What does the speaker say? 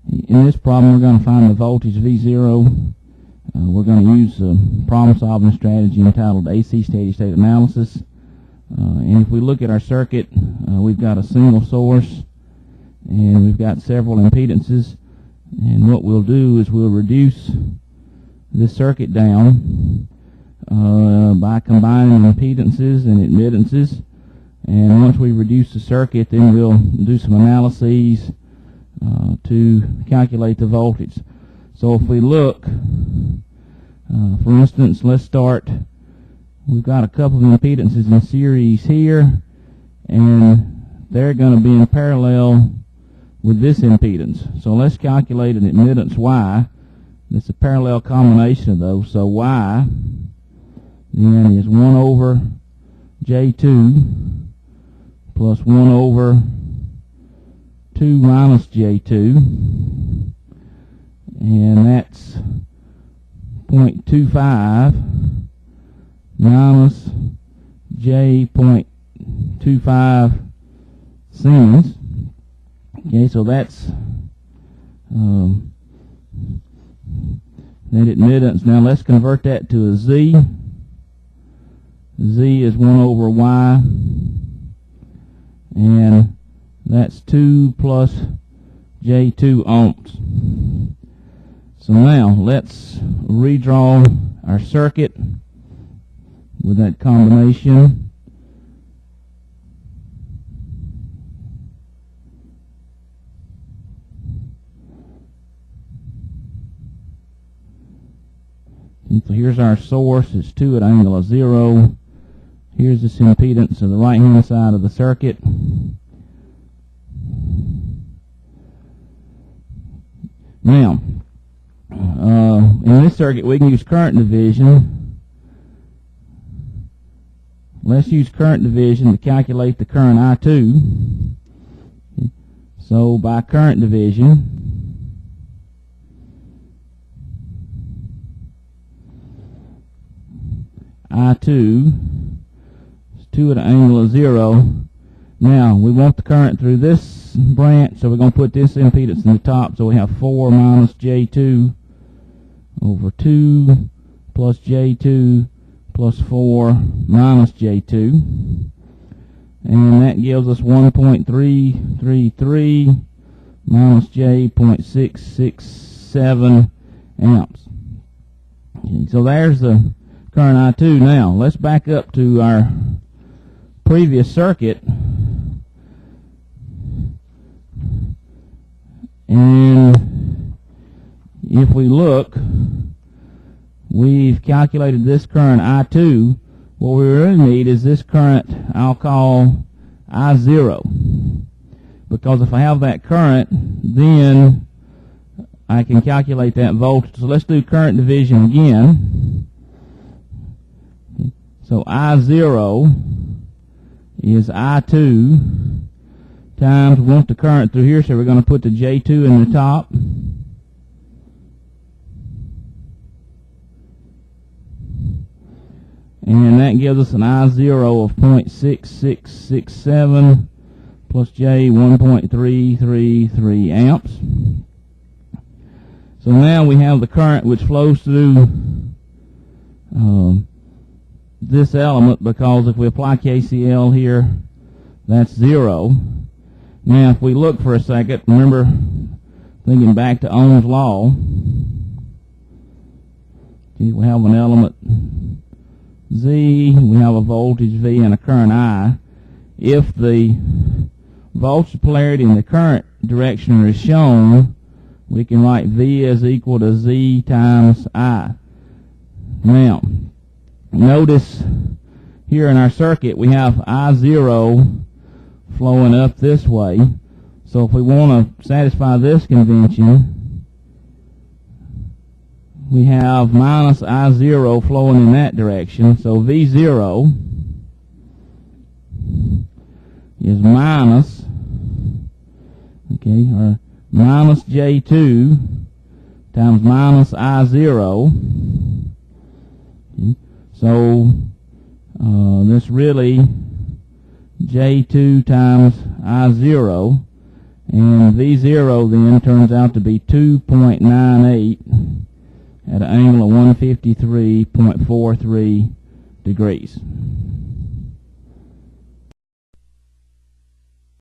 In this problem, we're going to find the voltage V0. We're going to use a problem-solving strategy entitled AC Steady-State Analysis. And if we look at our circuit, we've got a single source, and we've got several impedances. And what we'll do is we'll reduce this circuit down by combining impedances and admittances. And once we reduce the circuit, then we'll do some analyses to calculate the voltage. So if we look, for instance, let's start. We've got a couple of impedances in series here, and they're going to be in parallel with this impedance. So let's calculate an admittance Y. That's a parallel combination of those. So Y then is 1 over J2 plus 1 over 2 minus J2, and that's 0.25 minus J.25 Siemens. Okay, so that's that admittance. Now let's convert that to a Z. Z is 1 over Y, and that's 2 plus J2 ohms. So now let's redraw our circuit with that combination. So here's our source. It's 2 at an angle of 0. Here's this impedance to the right-hand side of the circuit. Now, in this circuit, we can use current division. Let's use current division to calculate the current I2. So by current division, I2 is 2 at an angle of 0. Now, we want the current through this branch, so we're going to put this impedance in the top. So we have 4 minus J2 over 2 plus J2 plus 4 minus J2. And that gives us 1.333 minus J.667 amps. Okay, so there's the current I2. Now, let's back up to our previous circuit. And if we look, we've calculated this current I2. What we really need is this current I'll call I0. Because if I have that current, then I can calculate that voltage. So let's do current division again. So I0 is I2 times, we want the current through here, so we're going to put the J2 in the top. And that gives us an I0 of 0.6667 plus J 1.333 amps. So now we have the current which flows through this element, because if we apply KCL here, that's 0. Now if we look for a second, remember, thinking back to Ohm's law, we have an element Z, we have a voltage V and a current I. If the voltage polarity in the current direction is shown, we can write V is equal to Z times I. Now, notice here in our circuit we have I0 flowing up this way. So if we want to satisfy this convention, we have minus I0 flowing in that direction. So V0 is minus, or minus J2 times minus I0. So this really J2 times I0, And V0 then turns out to be 2.98 at an angle of 153.43 degrees.